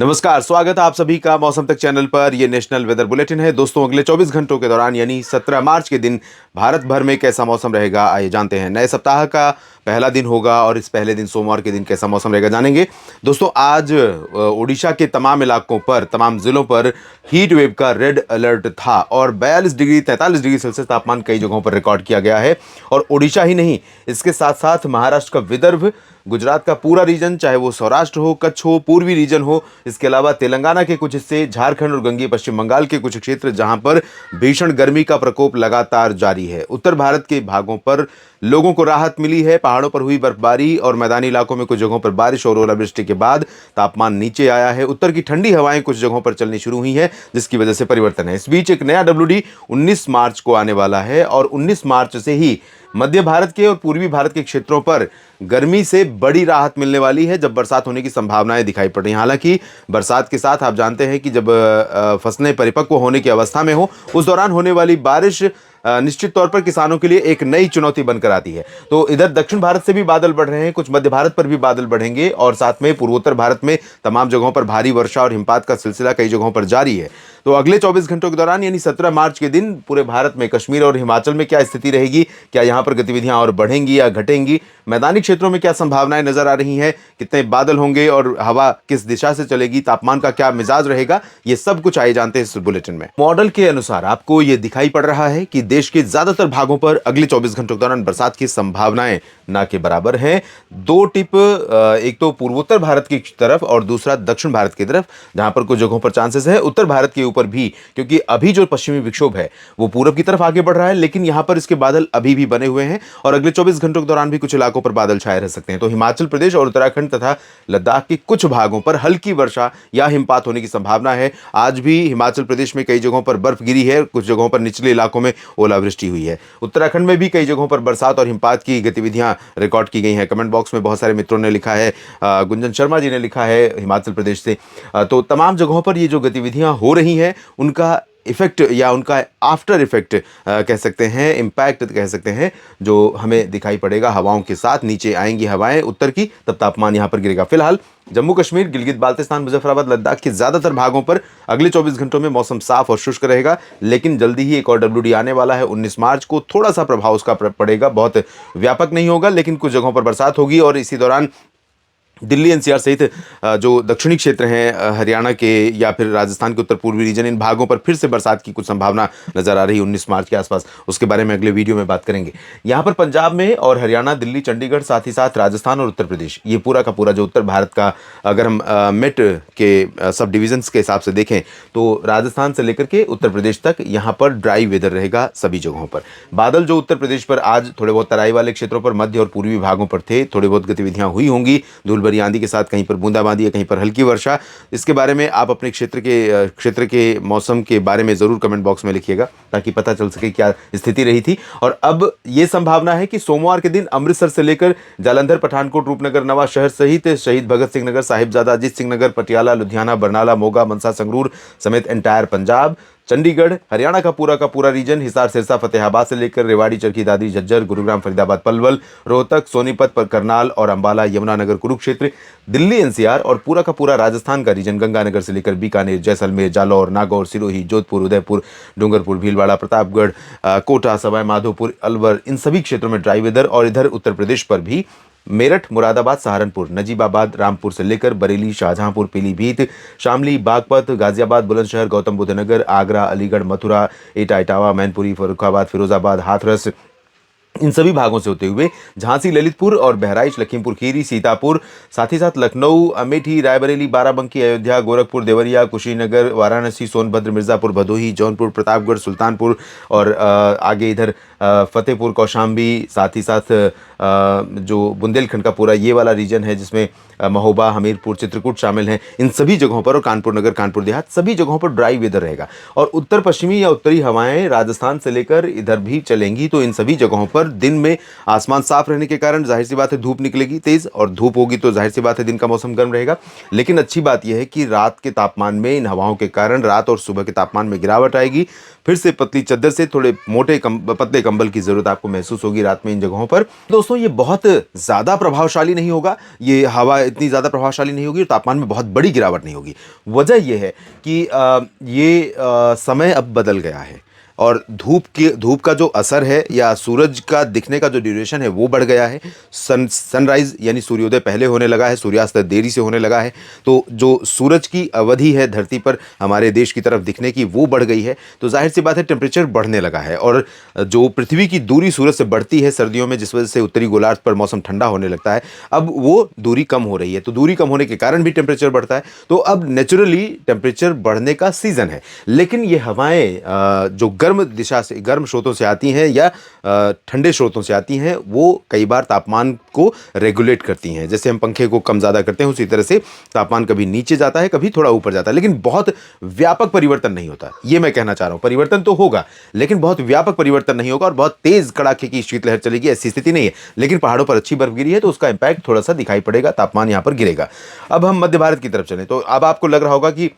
नमस्कार, स्वागत है आप सभी का मौसम तक चैनल पर। ये नेशनल वेदर बुलेटिन है। दोस्तों, अगले 24 घंटों के दौरान यानी 17 मार्च के दिन भारत भर में कैसा मौसम रहेगा, आइए जानते हैं। नए सप्ताह का पहला दिन होगा और इस पहले दिन सोमवार के दिन कैसा मौसम रहेगा जानेंगे। दोस्तों, आज उड़ीसा के तमाम इलाकों पर, तमाम जिलों पर हीट वेव का रेड अलर्ट था और 42 डिग्री 43 डिग्री सेल्सियस तापमान कई जगहों पर रिकॉर्ड किया गया है। और उड़ीसा ही नहीं, इसके साथ साथ महाराष्ट्र का विदर्भ, गुजरात का पूरा रीजन, चाहे वो सौराष्ट्र हो, कच्छ हो, पूर्वी रीजन हो, इसके अलावा तेलंगाना के कुछ हिस्से, झारखंड और गंगीय पश्चिम बंगाल के कुछ क्षेत्र, जहां पर भीषण गर्मी का प्रकोप लगातार जारी है। उत्तर भारत के भागों पर लोगों को राहत मिली है। पहाड़ों पर हुई बर्फबारी और मैदानी इलाकों में कुछ जगहों पर बारिश और ओलावृष्टि के बाद तापमान नीचे आया है। उत्तर की ठंडी हवाएं कुछ जगहों पर चलनी शुरू हुई है, जिसकी वजह से परिवर्तन है। इस बीच एक नया WD 19 मार्च को आने वाला है और 19 मार्च से ही मध्य भारत के और पूर्वी भारत के क्षेत्रों पर गर्मी से बड़ी राहत मिलने वाली है, जब बरसात होने की संभावनाएं दिखाई पड़ रही हैं। हालांकि बरसात के साथ आप जानते हैं कि जब फसलें परिपक्व होने की अवस्था में हो, उस दौरान होने वाली बारिश निश्चित तौर पर किसानों के लिए एक नई चुनौती बनकर आती है। तो इधर दक्षिण भारत से भी बादल बढ़ रहे हैं, कुछ मध्य भारत पर भी बादल बढ़ेंगे और साथ में पूर्वोत्तर भारत में तमाम जगहों पर भारी वर्षा और हिमपात का सिलसिला कई जगहों पर जारी है। तो अगले 24 घंटों के दौरान यानी 17 मार्च के दिन पूरे भारत में, कश्मीर और हिमाचल में क्या स्थिति रहेगी, क्या यहां पर गतिविधियां और बढ़ेंगी या घटेंगी, मैदानी क्षेत्रों में क्या संभावनाएं नजर आ रही हैं, कितने बादल होंगे और हवा किस दिशा से चलेगी, तापमान का क्या मिजाज रहेगा, ये सब कुछ आइए जानते हैं इस बुलेटिन में। मॉडल के अनुसार आपको ये दिखाई पड़ रहा है कि देश के ज्यादातर भागों पर अगले 24 घंटों के दौरान बरसात की संभावनाएं ना के बराबर हैं। दो टिप, एक तो पूर्वोत्तर भारत की तरफ और दूसरा दक्षिण भारत की तरफ, जहां पर कुछ जगहों पर चांसेस है उत्तर भारत के ऊपर भी, क्योंकि अभी जो पश्चिमी विक्षोभ है वो पूरब की तरफ आगे बढ़ रहा है, लेकिन यहां पर इसके बादल अभी भी बने हुए हैं और अगले 24 घंटों के दौरान भी कुछ इलाकों पर बादल छाए रह सकते हैं। तो हिमाचल प्रदेश और उत्तराखंड तथा लद्दाख के कुछ भागों पर हल्की वर्षा या हिमपात होने की संभावना है। आज भी हिमाचल प्रदेश में कई जगहों पर बर्फ गिरी है, कुछ जगहों पर निचले इलाकों में ओलावृष्टि हुई है। उत्तराखंड में भी कई जगहों पर बरसात और हिमपात की गतिविधियां रिकॉर्ड की गई हैं। कमेंट बॉक्स में बहुत सारे मित्रों ने लिखा है, गुंजन शर्मा जी ने लिखा है हिमाचल प्रदेश से। तो तमाम जगहों पर ये जो गतिविधियां हो रही हैं, उनका इफेक्ट या उनका आफ्टर इफेक्ट कह सकते हैं, इम्पैक्ट कह सकते हैं, जो हमें दिखाई पड़ेगा। हवाओं के साथ नीचे आएंगी हवाएं उत्तर की, तब तापमान यहां पर गिरेगा। फिलहाल जम्मू कश्मीर, गिलगित बाल्टिस्तान, मुजफ्फराबाद, लद्दाख के ज्यादातर भागों पर अगले 24 घंटों में मौसम साफ और शुष्क रहेगा, लेकिन जल्दी ही एक और WD आने वाला है 19 मार्च को। थोड़ा सा प्रभाव उसका पड़ेगा, बहुत व्यापक नहीं होगा, लेकिन कुछ जगहों पर बरसात होगी और इसी दौरान दिल्ली NCR सहित जो दक्षिणी क्षेत्र हैं, हरियाणा के या फिर राजस्थान के उत्तर पूर्वी रीजन, इन भागों पर फिर से बरसात की कुछ संभावना नजर आ रही है 19 मार्च के आसपास। उसके बारे में अगले वीडियो में बात करेंगे। यहाँ पर पंजाब में और हरियाणा, दिल्ली, चंडीगढ़, साथ ही साथ राजस्थान और उत्तर प्रदेश, ये पूरा का पूरा जो उत्तर भारत का, अगर हम मेट के सब डिविजन्स के हिसाब से देखें तो राजस्थान से लेकर के उत्तर प्रदेश तक यहाँ पर ड्राई वेदर रहेगा सभी जगहों पर। बादल जो उत्तर प्रदेश पर आज थोड़े बहुत तराई वाले क्षेत्रों पर, मध्य और पूर्वी भागों पर थे, थोड़ी बहुत गतिविधियां हुई होंगी, धूल भरी आंधी के साथ, कहीं पर बूंदाबांदी या कहीं पर हल्की वर्षा। इसके बारे में आप अपने क्षेत्र के मौसम के बारे में जरूर कमेंट बॉक्स में लिखिएगा, ताकि पता चल सके क्या स्थिति रही थी। और अब यह संभावना है कि सोमवार के दिन अमृतसर से लेकर जालंधर, पठानकोट, रूपनगर, नवा शहर सहित शहीद भगत सिंह नगर, साहिबजादा अजीत सिंह नगर, पटियाला, लुधियाना, बरनाला, मोगा, मनसा, संगरूर समेत एंटायर पंजाब, चंडीगढ़, हरियाणा का पूरा रीजन, हिसार, सिरसा, फतेहाबाद से लेकर रेवाड़ी, चरखी दादरी, झज्जर, गुरुग्राम, फरीदाबाद, पलवल, रोहतक, सोनीपत पर करनाल और अंबाला, यमुनानगर, कुरुक्षेत्र, दिल्ली NCR और पूरा का पूरा राजस्थान का रीजन, गंगानगर से लेकर बीकानेर, जैसलमेर, जालौर, नागौर, सिरोही, जोधपुर, उदयपुर, डूंगरपुर, भीलवाड़ा, प्रतापगढ़, कोटा, सवाई माधोपुर, अलवर, इन सभी क्षेत्रों में ड्राई वेदर। और इधर उत्तर प्रदेश पर भी मेरठ, मुरादाबाद, सहारनपुर, नजीबाबाद, रामपुर से लेकर बरेली, शाहजहांपुर, पीलीभीत, शामली, बागपत, गाजियाबाद, बुलंदशहर, गौतम बुद्ध नगर, आगरा, अलीगढ़, मथुरा, एटा, इटावा, मैनपुरी, फर्रुखाबाद, फिरोजाबाद, हाथरस, इन सभी भागों से होते हुए झांसी, ललितपुर और बहराइच, लखीमपुर खीरी, सीतापुर, साथ ही साथ लखनऊ, अमेठी, रायबरेली, बाराबंकी, अयोध्या, गोरखपुर, देवरिया, कुशीनगर, वाराणसी, सोनभद्र, मिर्जापुर, भदोही, जौनपुर, प्रतापगढ़, सुल्तानपुर और आगे इधर फतेहपुर, कौशाम्बी, साथ ही साथ जो बुंदेलखंड का पूरा ये वाला रीजन है, जिसमें महोबा, हमीरपुर, चित्रकूट शामिल हैं, इन सभी जगहों पर, और कानपुर नगर, कानपुर देहात, सभी जगहों पर ड्राई वेदर रहेगा। और उत्तर पश्चिमी या उत्तरी हवाएं राजस्थान से लेकर इधर भी चलेंगी। तो इन सभी जगहों पर दिन में आसमान साफ रहने के कारण जाहिर सी बात है धूप निकलेगी तेज, और धूप होगी तो जाहिर सी बात है दिन का मौसम गर्म रहेगा। लेकिन अच्छी बात यह है कि रात के तापमान में, इन हवाओं के कारण रात और सुबह के तापमान में गिरावट आएगी। फिर से पतली चद्दर से थोड़े मोटे पतले कंबल की जरूरत आपको महसूस होगी रात में इन जगहों पर। दोस्तों, दोस्तों ये बहुत ज़्यादा प्रभावशाली नहीं होगा, ये हवा इतनी ज़्यादा प्रभावशाली नहीं होगी और तापमान में बहुत बड़ी गिरावट नहीं होगी। वजह ये है कि समय अब बदल गया है और धूप का जो असर है या सूरज का दिखने का जो ड्यूरेशन है वो बढ़ गया है। सनराइज यानी सूर्योदय पहले होने लगा है, सूर्यास्त देरी से होने लगा है। तो जो सूरज की अवधि है धरती पर हमारे देश की तरफ दिखने की वो बढ़ गई है। तो जाहिर सी बात है टेम्परेचर बढ़ने लगा है और जो पृथ्वी की दूरी सूरज से बढ़ती है सर्दियों में, जिस वजह से उत्तरी गोलार्ध पर मौसम ठंडा होने लगता है, अब वो दूरी कम हो रही है। तो दूरी कम होने के कारण भी टेम्परेचर बढ़ता है। तो अब नेचुरली टेम्परेचर बढ़ने का सीजन है। लेकिन ये हवाएं जो गर्म दिशा से, गर्म स्रोतों से आती हैं या ठंडे स्रोतों से आती हैं, वो कई बार तापमान को रेगुलेट करती हैं। जैसे हम पंखे को कम ज़्यादा करते हैं उसी तरह से तापमान कभी नीचे जाता है, कभी थोड़ा ऊपर जाता है, लेकिन बहुत व्यापक परिवर्तन नहीं होता। ये मैं कहना चाह रहा हूँ, परिवर्तन तो होगा लेकिन बहुत व्यापक परिवर्तन नहीं होगा और बहुत तेज कड़ाके की शीतलहर चलेगी ऐसी स्थिति नहीं है। लेकिन पहाड़ों पर अच्छी बर्फ गिरी है तो उसका इंपैक्ट थोड़ा सा दिखाई पड़ेगा, तापमान यहाँ पर गिरेगा। अब हम मध्य भारत की तरफ चलें तो अब आपको लग रहा होगा कि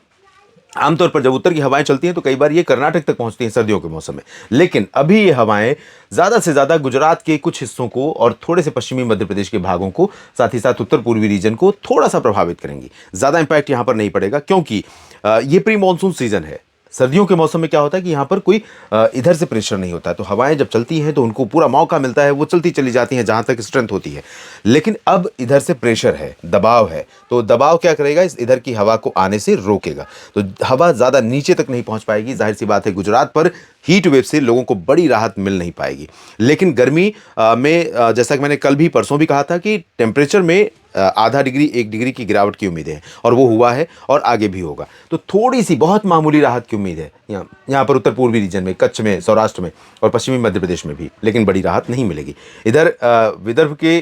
आमतौर पर जब उत्तर की हवाएं चलती हैं तो कई बार ये कर्नाटक तक पहुंचती हैं सर्दियों के मौसम में। लेकिन अभी ये हवाएं ज़्यादा से ज़्यादा गुजरात के कुछ हिस्सों को और थोड़े से पश्चिमी मध्य प्रदेश के भागों को, साथ ही साथ उत्तर पूर्वी रीजन को थोड़ा सा प्रभावित करेंगी। ज़्यादा इंपैक्ट यहाँ पर नहीं पड़ेगा क्योंकि ये प्री मानसून सीजन है। सर्दियों के मौसम में क्या होता है कि यहाँ पर कोई इधर से प्रेशर नहीं होता है, तो हवाएं जब चलती हैं तो उनको पूरा मौका मिलता है, वो चलती चली जाती हैं जहाँ तक स्ट्रेंथ होती है। लेकिन अब इधर से प्रेशर है, दबाव है, तो दबाव क्या करेगा, इस इधर की हवा को आने से रोकेगा। तो हवा ज़्यादा नीचे तक नहीं पहुँच पाएगी। जाहिर सी बात है गुजरात पर हीट वेव से लोगों को बड़ी राहत मिल नहीं पाएगी। लेकिन गर्मी में जैसा कि मैंने कल भी परसों भी कहा था कि टेम्परेचर में आधा डिग्री 1 डिग्री की गिरावट की उम्मीद है और वो हुआ है और आगे भी होगा। तो थोड़ी सी बहुत मामूली राहत की उम्मीद है यहाँ पर उत्तर पूर्वी रीजन में, कच्छ में, सौराष्ट्र में और पश्चिमी मध्य प्रदेश में भी, लेकिन बड़ी राहत नहीं मिलेगी। इधर विदर्भ के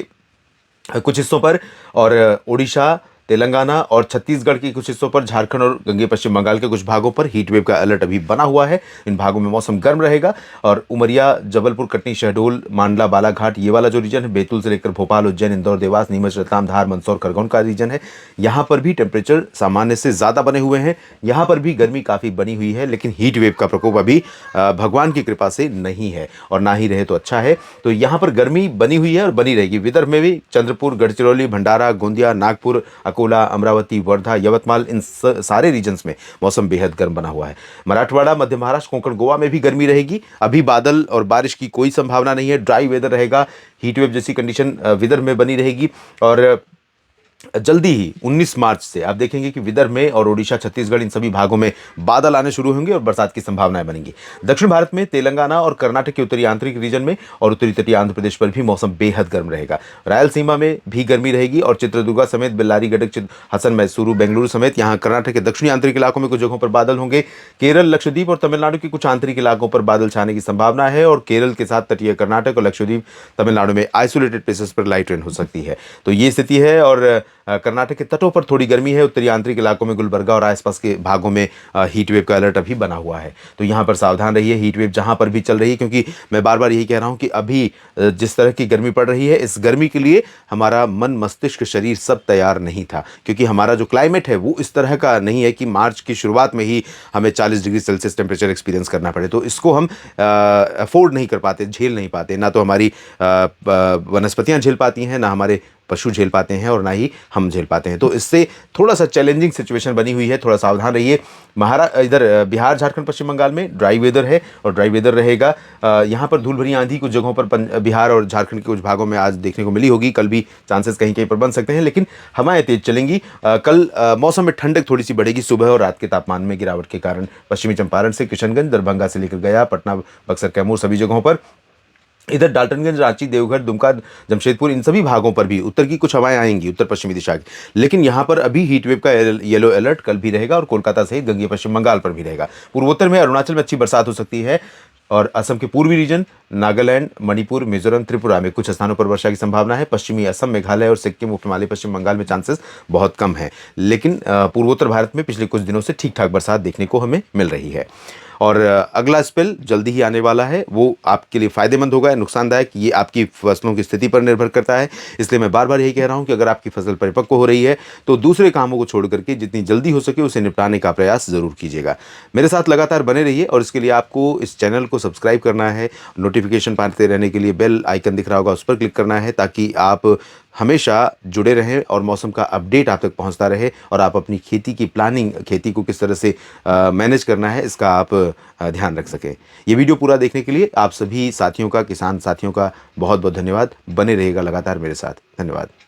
कुछ हिस्सों पर और उड़ीसा, तेलंगाना और छत्तीसगढ़ के कुछ हिस्सों पर, झारखंड और गंगे पश्चिम बंगाल के कुछ भागों पर हीट वेव का अलर्ट अभी बना हुआ है। इन भागों में मौसम गर्म रहेगा और उमरिया, जबलपुर, कटनी, शहडोल, मांडला, बालाघाट, ये वाला जो रीजन है, बैतूल से लेकर भोपाल, उज्जैन, इंदौर, देवास, नीमच, रतलाम, धार, मंदसौर, खरगोन का रीजन है, यहाँ पर भी टेम्परेचर सामान्य से ज़्यादा बने हुए हैं। यहाँ पर भी गर्मी काफ़ी बनी हुई है, लेकिन हीट वेव का प्रकोप अभी भगवान की कृपा से नहीं है और ना ही रहे तो अच्छा है। तो यहाँ पर गर्मी बनी हुई है और बनी रहेगी। विदर्भ में भी चंद्रपुर, गढ़चिरौली, भंडारा, गोंदिया, नागपुर, अकोला, अमरावती, वर्धा, यवतमाल, इन सारे रीजन्स में मौसम बेहद गर्म बना हुआ है। मराठवाड़ा, मध्य महाराष्ट्र, कोंकण, गोवा में भी गर्मी रहेगी। अभी बादल और बारिश की कोई संभावना नहीं है, ड्राई वेदर रहेगा। हीट वेव जैसी कंडीशन विदर्भ में बनी रहेगी और जल्दी ही 19 मार्च से आप देखेंगे कि विदर्भ में और ओडिशा, छत्तीसगढ़, इन सभी भागों में बादल आने शुरू होंगे और बरसात की संभावनाएं बनेंगी। दक्षिण भारत में तेलंगाना और कर्नाटक के उत्तरी आंतरिक रीजन में और उत्तरी तटीय आंध्र प्रदेश पर भी मौसम बेहद गर्म रहेगा। रायलसीमा में भी गर्मी रहेगी और चित्रदुर्गा समेत बेल्लारी, गडक, हसन, मैसूरू, बेंगलुरु समेत यहाँ कर्नाटक के दक्षिणी आंतरिक इलाकों में कुछ जगहों पर बादल होंगे। केरल, लक्षद्वीप और तमिलनाडु के कुछ आंतरिक इलाकों पर बादल छाने की संभावना है और केरल के साथ तटीय कर्नाटक और लक्षद्वीप, तमिलनाडु में आइसोलेटेड प्लेसेस पर लाइट रेन हो सकती है। तो ये स्थिति है और कर्नाटक के तटों पर थोड़ी गर्मी है। उत्तरी आंतरिक इलाकों में गुलबर्गा और आसपास के भागों में हीट वेव का अलर्ट अभी बना हुआ है। तो यहाँ पर सावधान रहिए, हीट वेव जहाँ पर भी चल रही है, क्योंकि मैं बार बार यही कह रहा हूँ कि अभी जिस तरह की गर्मी पड़ रही है, इस गर्मी के लिए हमारा मन, मस्तिष्क, शरीर सब तैयार नहीं था, क्योंकि हमारा जो क्लाइमेट है वो इस तरह का नहीं है कि मार्च की शुरुआत में ही हमें 40 डिग्री सेल्सियस टेम्परेचर एक्सपीरियंस करना पड़े। तो इसको हम अफोर्ड नहीं कर पाते, झेल नहीं पाते। ना तो हमारी वनस्पतियाँ झेल पाती हैं, ना हमारे पशु झेल पाते हैं और ना ही हम झेल पाते हैं। तो इससे थोड़ा सा चैलेंजिंग सिचुएशन बनी हुई है, थोड़ा सावधान रहिए। इधर बिहार, झारखंड, पश्चिम बंगाल में ड्राई वेदर है और ड्राई वेदर रहेगा। यहाँ पर धूल भरी आंधी कुछ जगहों पर बिहार और झारखंड के कुछ भागों में आज देखने को मिली होगी। कल भी चांसेस कहीं कहीं पर बन सकते हैं, लेकिन हवाएं तेज चलेंगी। कल मौसम में ठंडक थोड़ी सी बढ़ेगी सुबह और रात के तापमान में गिरावट के कारण। पश्चिमी चंपारण से किशनगंज, दरभंगा से लेकर गया, पटना, बक्सर, कैमूर सभी जगहों पर। इधर डाल्टनगंज, रांची, देवघर, दुमका, जमशेदपुर, इन सभी भागों पर भी उत्तर की कुछ हवाएं आएंगी, उत्तर पश्चिमी दिशा की। लेकिन यहाँ पर अभी हीट वेव का येलो अलर्ट कल भी रहेगा और कोलकाता सहित गंगे पश्चिम बंगाल पर भी रहेगा। पूर्वोत्तर में अरुणाचल में अच्छी बरसात हो सकती है और असम के पूर्वी रीजन, नागालैंड, मणिपुर, मिजोरम, त्रिपुरा में कुछ स्थानों पर वर्षा की संभावना है। पश्चिमी असम, मेघालय और सिक्किम, उप हिमालय, पश्चिम बंगाल में चांसेस बहुत कम है। लेकिन पूर्वोत्तर भारत में पिछले कुछ दिनों से ठीक ठाक बरसात देखने को हमें मिल रही है। और अगला स्पेल जल्दी ही आने वाला है, वो आपके लिए फ़ायदेमंद होगा या नुकसानदायक, ये आपकी फसलों की स्थिति पर निर्भर करता है। इसलिए मैं बार बार यही कह रहा हूँ कि अगर आपकी फसल परिपक्व हो रही है तो दूसरे कामों को छोड़ करके जितनी जल्दी हो सके उसे निपटाने का प्रयास ज़रूर कीजिएगा। मेरे साथ लगातार बने रहिए और इसके लिए आपको इस चैनल को सब्सक्राइब करना है। नोटिफिकेशन पाते रहने के लिए बेल आइकन दिख रहा होगा, उस पर क्लिक करना है ताकि आप हमेशा जुड़े रहें और मौसम का अपडेट आप तक पहुंचता रहे और आप अपनी खेती की प्लानिंग, खेती को किस तरह से मैनेज करना है, इसका आप ध्यान रख सकें। ये वीडियो पूरा देखने के लिए आप सभी साथियों का, किसान साथियों का बहुत बहुत धन्यवाद। बने रहिएगा लगातार मेरे साथ। धन्यवाद।